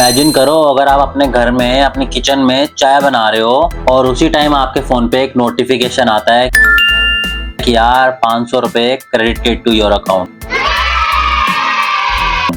Imagine करो अगर आप अपने घर में अपनी किचन में चाय बना रहे हो और उसी टाइम आपके फोन पे एक नोटिफिकेशन आता है कि यार 500 रुपए क्रेडिटेड टू योर अकाउंट।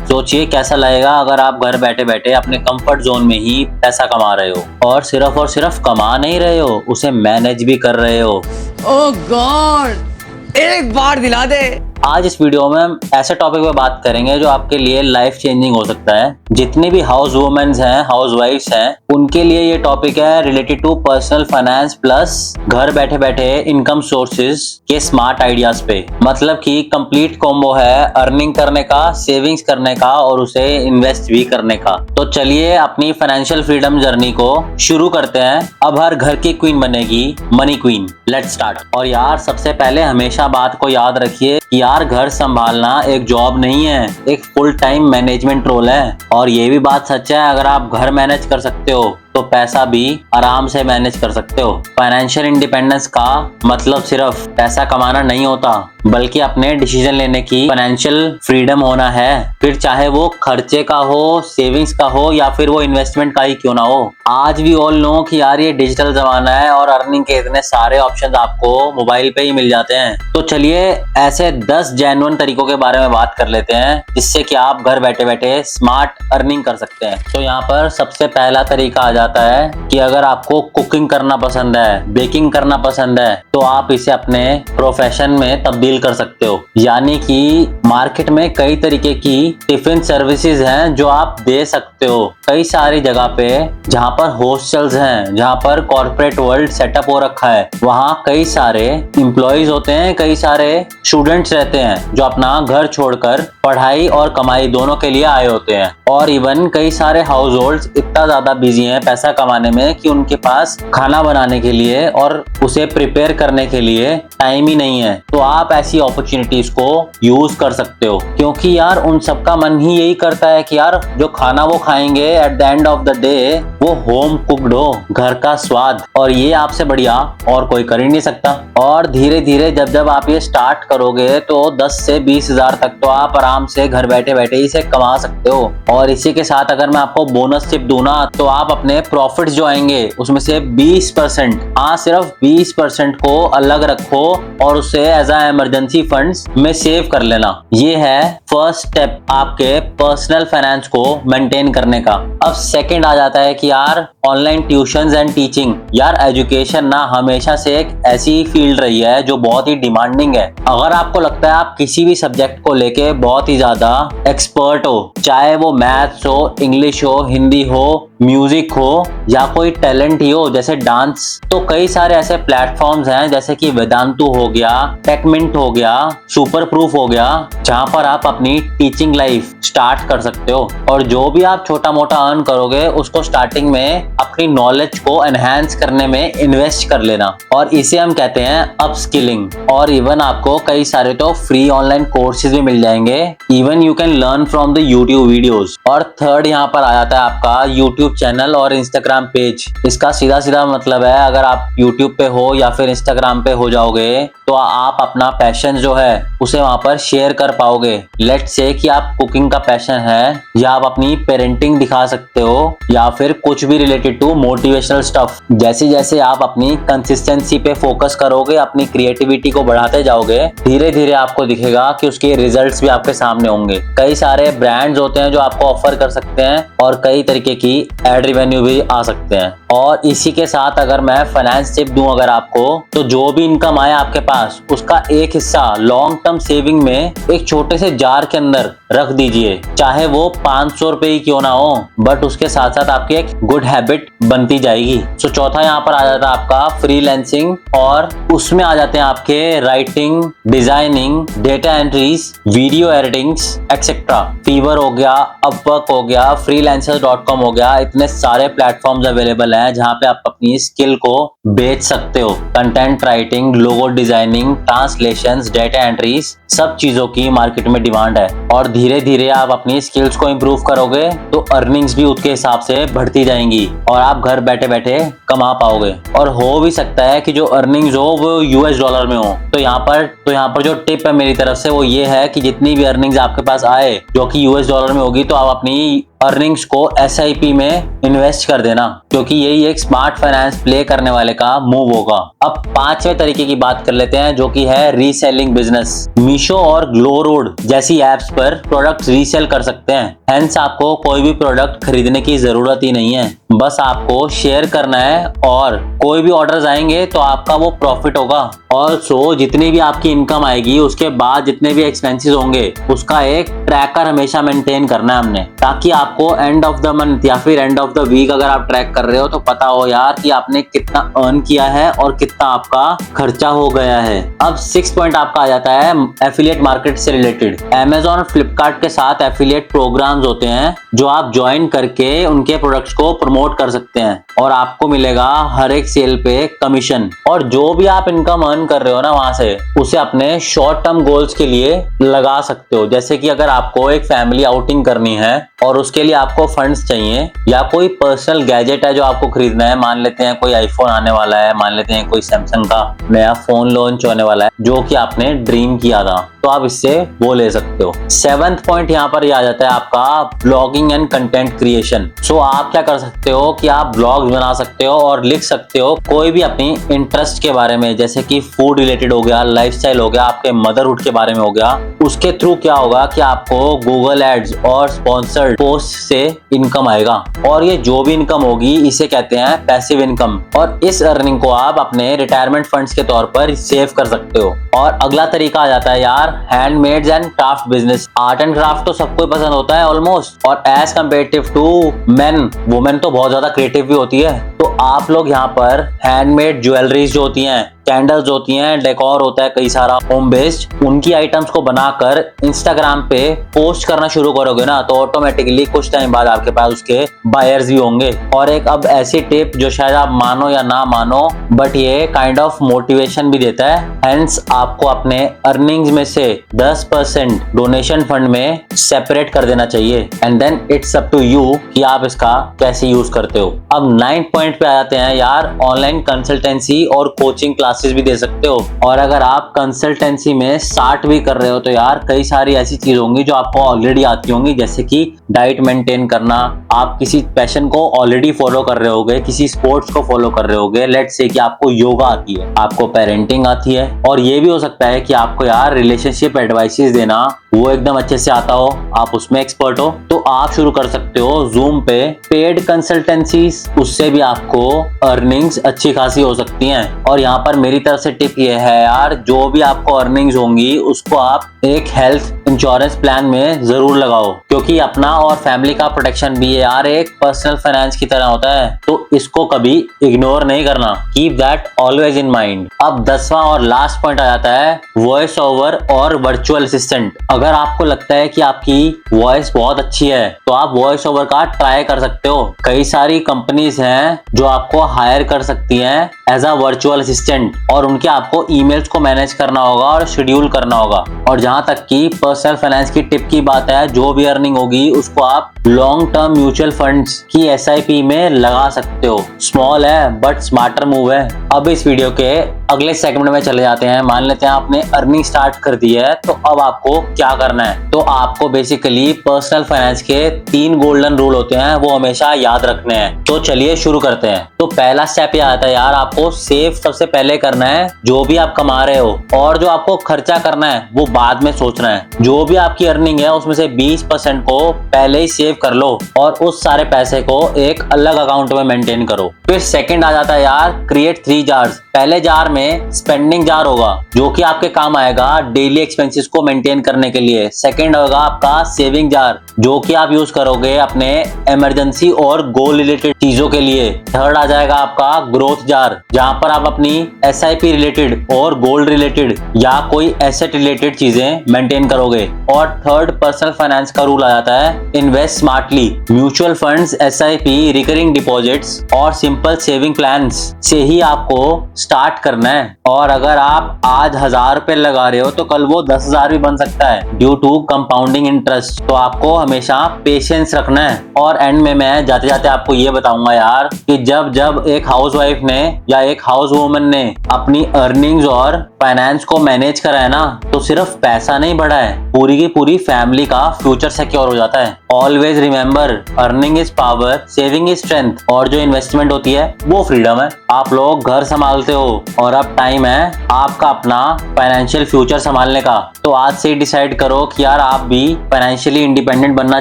सोचिए कैसा लगेगा अगर आप घर बैठे बैठे अपने कंफर्ट जोन में ही पैसा कमा रहे हो और सिर्फ कमा नहीं रहे हो, उसे मैनेज भी कर रहे हो। ओह गॉड, एक बार दिला दे। आज इस वीडियो में हम ऐसे टॉपिक पे बात करेंगे जो आपके लिए लाइफ चेंजिंग हो सकता है। जितने भी हाउस वुमेन्स हैं, हाउस वाइफ्स हैं, उनके लिए ये टॉपिक है related to personal finance plus घर बैठे बैठे इनकम सोर्सेज के स्मार्ट आइडियाज पे। मतलब कि कंप्लीट कॉम्बो है अर्निंग करने का, सेविंग्स करने का और उसे इन्वेस्ट भी करने का। तो चलिए अपनी फाइनेंशियल फ्रीडम जर्नी को शुरू करते हैं। अब हर घर की क्वीन बनेगी मनी क्वीन। Let's start. और यार सबसे पहले हमेशा बात को याद रखिए कि यार घर संभालना एक जॉब नहीं है, एक फुल टाइम मैनेजमेंट रोल है। और ये भी बात सच है, अगर आप घर मैनेज कर सकते हो तो पैसा भी आराम से मैनेज कर सकते हो। फाइनेंशियल इंडिपेंडेंस का मतलब सिर्फ पैसा कमाना नहीं होता, बल्कि अपने डिसीजन लेने की फाइनेंशियल फ्रीडम होना है। फिर चाहे वो खर्चे का हो, सेविंग्स का हो या फिर वो इन्वेस्टमेंट का ही क्यों ना हो। आज भी ऑल नो कि यार ये डिजिटल जमाना है और अर्निंग के इतने सारे ऑप्शंस आपको मोबाइल पे ही मिल जाते हैं। तो चलिए ऐसे 10 जेन्युइन तरीकों के बारे में बात कर लेते हैं जिससे कि आप घर बैठे बैठे स्मार्ट अर्निंग कर सकते हैं। तो यहाँ पर सबसे पहला तरीका आ जाता है कि अगर आपको कुकिंग करना पसंद है, बेकिंग करना पसंद है, तो आप इसे अपने प्रोफेशन में तब्दील कर सकते हो। यानी कि मार्केट में कई तरीके की टिफिन सर्विसेज हैं जो आप दे सकते हो। कई सारी जगह पे जहाँ पर हॉस्टल्स हैं, जहाँ पर कॉर्पोरेट वर्ल्ड सेटअप हो रखा है, वहाँ कई सारे एम्प्लॉइज होते हैं, कई सारे स्टूडेंट्स रहते हैं जो अपना घर छोड़कर पढ़ाई और कमाई दोनों के लिए आए होते हैं। और इवन कई सारे हाउस होल्ड्स इतना ज्यादा बिजी हैं पैसा कमाने में कि उनके पास खाना बनाने के लिए और उसे प्रिपेयर करने के लिए टाइम ही नहीं है। तो आप ऐसी अपॉर्चुनिटीज को यूज कर सकते हो, क्योंकि यार उन सबका मन ही यही करता है कि यार जो खाना वो खाएंगे at the end of the day वो होम कुक्ड हो, घर का स्वाद। और ये आपसे बढ़िया और कोई कर ही नहीं सकता। और धीरे धीरे जब आप ये स्टार्ट करोगे तो 10 से 20 हजार तक तो आप आराम से घर बैठे बैठे इसे कमा सकते हो। और इसी के साथ अगर मैं आपको बोनस टिप दूं ना, तो आप अपने प्रॉफिट्स जो आएंगे उसमें से 20%, हाँ सिर्फ 20% को अलग रखो और उसे एज अ इमरजेंसी फंड्स में सेव कर लेना। ये है फर्स्ट स्टेप आपके पर्सनल फाइनेंस को मेंटेन करने का। अब सेकंड आ जाता है कि यार ऑनलाइन ट्यूशंस एंड टीचिंग। यार एजुकेशन ना हमेशा से एक ऐसी फील्ड रही है जो बहुत ही डिमांडिंग है। अगर आपको लगता है आप किसी भी सब्जेक्ट को लेके बहुत ही ज्यादा एक्सपर्ट हो, चाहे वो मैथ्स हो, इंग्लिश हो, हिंदी हो, म्यूजिक हो या कोई टैलेंट ही हो जैसे डांस, तो कई सारे ऐसे प्लेटफॉर्म्स हैं जैसे कि वेदांतु हो गया, टेकमिंट हो गया, सुपर प्रूफ हो गया, जहां पर आप अपनी टीचिंग लाइफ स्टार्ट कर सकते हो। और जो भी आप छोटा मोटा अर्न करोगे उसको स्टार्टिंग में अपनी नॉलेज को एनहांस करने में इन्वेस्ट कर लेना, और इसे हम कहते हैं अपस्किलिंग। और इवन आपको कई सारे तो फ्री ऑनलाइन कोर्सेज भी मिल जाएंगे। Even you can learn from the YouTube videos. और थर्ड यहाँ पर आ जाता है आपका यूट्यूब चैनल और इंस्टाग्राम पेज। इसका सीधा सीधा मतलब है अगर आप यूट्यूब पे हो या फिर इंस्टाग्राम पे हो जाओगे तो आप अपना पैशन जो है उसे वहां पर शेयर कर पाओगे। लेट्स से कि आप कुकिंग का पैशन है, या आप अपनी पेरेंटिंग दिखा सकते हो, या फिर कुछ भी रिलेटेड टू मोटिवेशनल स्टफ। जैसे जैसे आप अपनी कंसिस्टेंसी पे फोकस करोगे, अपनी क्रिएटिविटी को बढ़ाते जाओगे, धीरे धीरे आपको दिखेगा कि उसके रिजल्ट्स भी आपके सामने होंगे। कई सारे ब्रांड्स होते हैं जो आपको ऑफर कर सकते हैं और कई तरीके की एड रेवेन्यू भी आ सकते हैं। और इसी के साथ अगर मैं फाइनेंस टिप दूं अगर आपको, तो जो भी इनकम आए आपके पास उसका एक हिस्सा लॉन्ग टर्म सेविंग में एक छोटे से जार के अंदर रख दीजिए। चाहे वो 500 रुपए ही क्यों ना हो, बट उसके साथ साथ आपकी एक गुड हैबिट बनती जाएगी। तो चौथा यहाँ पर आ जाता है आपका फ्रीलांसिंग, और उसमें आ जाते हैं आपके writing, designing, data entries, video editings etcetera. Fever हो गया, अपवर्क हो गया, freelancers.com हो गया, इतने सारे प्लेटफॉर्म्स अवेलेबल हैं जहाँ पे आप अपनी स्किल को बेच सकते हो। Content writing, logo designing, translations, data entries, सब चीजों की मार्केट में डिमांड है। और धीरे धीरे आप अपनी स्किल्स को इम्प्रूव करोगे तो अर्निंग्स भी उसके हिसाब से बढ़ती जाएंगी और आप घर बैठे बैठे कमा पाओगे। और हो भी सकता है कि जो अर्निंग्स हो वो यूएस डॉलर में हो। तो यहाँ पर जो टिप है मेरी तरफ से वो ये है कि जितनी भी अर्निंग्स आपके पास आए जो कि यूएस डॉलर में होगी, तो आप अपनी अर्निंग्स को SIP में इन्वेस्ट कर देना, क्योंकि यही एक स्मार्ट फाइनेंस प्ले करने वाले का मूव होगा। अब पांचवें तरीके की बात कर लेते हैं, जो कि है रीसेलिंग बिजनेस। मीशो और ग्लोरोड जैसी एप्स पर प्रोडक्ट रीसेल कर सकते हैं। हेंस आपको कोई भी प्रोडक्ट खरीदने की जरूरत ही नहीं है, बस आपको शेयर करना है और कोई भी ऑर्डर्स आएंगे तो आपका वो प्रॉफिट होगा। और सो जितनी भी आपकी इनकम आएगी उसके बाद जितने भी एक्सपेंसेस होंगे उसका एक ट्रैकर हमेशा मेंटेन करना है हमने, ताकि आपको एंड ऑफ द मंथ या फिर एंड ऑफ द वीक अगर आप ट्रैक कर रहे हो तो पता हो यार कि आपने कितना अर्न किया है और कितना आपका खर्चा हो गया है। अब 6 पॉइंट आपका आ जाता है एफिलिएट मार्केट से रिलेटेड। Amazon और फ्लिपकार्ट के साथ एफिलिएट प्रोग्राम्स होते हैं जो आप ज्वाइन करके उनके प्रोडक्ट्स को प्रमोट कर सकते हैं और आपको मिलेगा हर एक सेल पे कमीशन। और जो भी आप इनकम अर्न कर रहे हो ना वहां से, उसे अपने शॉर्ट टर्म गोल्स के लिए लगा सकते हो। जैसे कि अगर आपको एक फैमिली आउटिंग करनी है और उसके लिए आपको फंड्स चाहिए, या कोई पर्सनल गैजेट है जो आपको खरीदना है, मान लेते हैं कोई आईफोन आने वाला है, मान लेते हैं कोई सैमसंग का नया फोन लॉन्च होने वाला है जो कि आपने ड्रीम किया था, तो आप इससे वो ले सकते हो। 7th पॉइंट यहाँ पर आ जाता है आपका ब्लॉगिंग एंड कंटेंट क्रिएशन। सो आप क्या कर सकते हो कि आप ब्लॉग्स बना सकते हो और लिख सकते हो कोई भी अपनी इंटरेस्ट के बारे में, जैसे कि फूड रिलेटेड हो गया, लाइफस्टाइल हो गया, आपके मदरहुड के बारे में हो गया। उसके थ्रू क्या होगा कि आपको गूगल एड्स और स्पॉन्सर्ड पोस्ट से इनकम आएगा, और ये जो भी इनकम होगी इसे कहते हैं पैसिव इनकम। और इस अर्निंग को आप अपने रिटायरमेंट फंड्स के तौर पर सेव कर सकते हो। और अगला तरीका आ जाता है यार handmades and craft business. Art and craft तो सबको पसंद होता है ऑलमोस्ट, और as comparative to men, women तो बहुत ज्यादा क्रिएटिव भी होती है। तो आप लोग यहाँ पर हैंडमेड ज्वेलरीज जो होती हैं, कैंडल्स होती हैं, डेकोर होता है कई सारा होम बेस्ड, उनकी आइटम्स को बनाकर इंस्टाग्राम पे पोस्ट करना शुरू करोगे ना, तो ऑटोमेटिकली कुछ टाइम बाद आपके पास उसके बायर्स भी होंगे। और एक अब ऐसी टिप जो शायद आप मानो या ना मानो, बट ये काइंड ऑफ मोटिवेशन भी देता है। हेंस आपको अपने अर्निंग्स में से 10% डोनेशन फंड में सेपरेट कर देना चाहिए, and then it's up to you कि आप इसका कैसे यूज करते हो। अब 9th पॉइंट पे आ जाते हैं यार, ऑनलाइन कंसल्टेंसी और कोचिंग क्लासेस भी दे सकते हो। और अगर आप कंसल्टेंसी में स्टार्ट भी कर रहे हो तो यार कई सारी ऐसी चीज होंगी जो आपको ऑलरेडी आती होंगी, जैसे कि डाइट मेंटेन करना, आप किसी पैशन को ऑलरेडी फॉलो कर रहे होगे, किसी स्पोर्ट्स को फॉलो कर रहे होगे, लेट्स से कि आपको योगा आती है, आपको पेरेंटिंग आती है, और ये भी हो सकता है कि आपको यार रिलेशनशिप एडवाइसेस देना वो एकदम अच्छे से आता हो, आप उसमें एक्सपर्ट हो, तो आप शुरू कर सकते हो जूम पे पेड कंसल्टेंसीज। उससे भी आपको अर्निंग्स अच्छी खासी हो सकती हैं। और यहाँ पर मेरी तरफ से टिप ये है यार, जो भी आपको अर्निंग्स होंगी उसको आप एक हेल्थ इंश्योरेंस प्लान में जरूर लगाओ, क्योंकि अपना और फैमिली का प्रोटेक्शन भी यार एक पर्सनल फाइनेंस की तरह होता है, तो इसको कभी इग्नोर नहीं करना। Keep that always in mind. अब 10वां और लास्ट पॉइंट आ जाता है वॉइस ओवर और वर्चुअल असिस्टेंट। अगर आपको लगता है कि आपकी वॉइस बहुत अच्छी है तो आप वॉइस ओवर का ट्राई कर सकते हो। कई सारी कंपनीज हैं जो आपको हायर कर सकती हैं एज अ वर्चुअल असिस्टेंट, और उनके आपको ईमेल्स को मैनेज करना होगा और शेड्यूल करना होगा। और जहां तक की पर्सनल फाइनेंस की टिप की बात है, जो भी अर्निंग होगी उसको आप लॉन्ग टर्म म्यूचुअल फंड्स की SIP में लगा सकते हो। स्मॉल है बट स्मार्टर मूव है। अब इस वीडियो के अगले सेगमेंट में चले जाते हैं। मान लेते हैं आपने अर्निंग स्टार्ट कर दी है, तो अब आपको क्या करना है? तो आपको बेसिकली पर्सनल फाइनेंस के 3 गोल्डन रूल होते हैं, वो हमेशा याद रखने हैं। तो चलिए शुरू करते हैं। तो पहला स्टेप ये आता है यार, आपको सेव सबसे पहले करना है जो भी आप कमा रहे हो, और जो आपको खर्चा करना है वो बाद में सोचना है। जो भी आपकी अर्निंग है उसमें से 20% को पहले ही सेव कर लो और उस सारे पैसे को एक अलग अकाउंट में मेंटेन करो। फिर सेकंड आ जाता है यार, क्रिएट 3 जार्स। पहले जार में स्पेंडिंग जार होगा जो कि आपके काम आएगा डेली एक्सपेंसेस को मेंटेन करने के लिए। सेकंड होगा आपका सेविंग जार, जो कि आप यूज करोगे अपने इमरजेंसी और गोल रिलेटेड चीजों के लिए। थर्ड आ जाएगा आपका ग्रोथ जार, जहां पर आप अपनी SIP रिलेटेड और गोल्ड रिलेटेड या कोई एसेट रिलेटेड चीजें मेंटेन करोगे। और थर्ड पर्सनल फाइनेंस का रूल आ जाता है invest smartly. Mutual funds, SIP, recurring deposits और सिंपल सेविंग प्लान्स से ही आपको स्टार्ट करना है। और अगर आप आज 1000 रुपए लगा रहे हो तो कल वो 10,000 भी बन सकता है ड्यू टू कंपाउंडिंग इंटरेस्ट। तो आपको हमेशा पेशेंस रखना है। और एंड में मैं जाते जाते आपको ये बताऊंगा यार कि जब जब एक हाउसवाइफ ने या एक हाउस वुमन ने अपनी अर्निंग्स और फाइनेंस को मैनेज करा है ना, तो सिर्फ पैसा नहीं बढ़ा है, पूरी की पूरी फैमिली का फ्यूचर सिक्योर हो जाता है। Always remember, earning is power, saving is strength, और जो इन्वेस्टमेंट होती है वो फ्रीडम है। आप लोग घर संभालते हो और अब टाइम है आपका अपना फाइनेंशियल फ्यूचर संभालने का। तो आज से डिसाइड करो कि यार आप भी फाइनेंशियली इंडिपेंडेंट बनना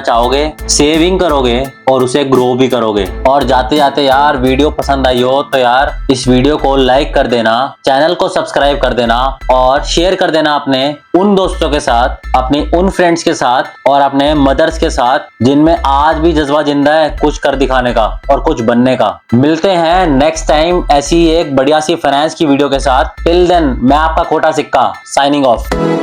चाहोगे, सेविंग करोगे और उसे ग्रो भी करोगे। और जाते जाते यार वीडियो पसंद आई हो तो यार इस वीडियो को लाइक कर देना, चैनल को सब्सक्राइब कर देना और शेयर कर देना अपने उन दोस्तों के साथ, अपनी उन फ्रेंड्स के साथ और अपने मदर्स के साथ जिनमें आज भी जज्बा जिंदा है कुछ कर दिखाने का और कुछ बनने का। मिलते हैं नेक्स्ट टाइम ऐसी एक बढ़िया सी फाइनेंस की वीडियो के साथ। टिल देन मैं आपका खोटा सिक्का साइनिंग ऑफ।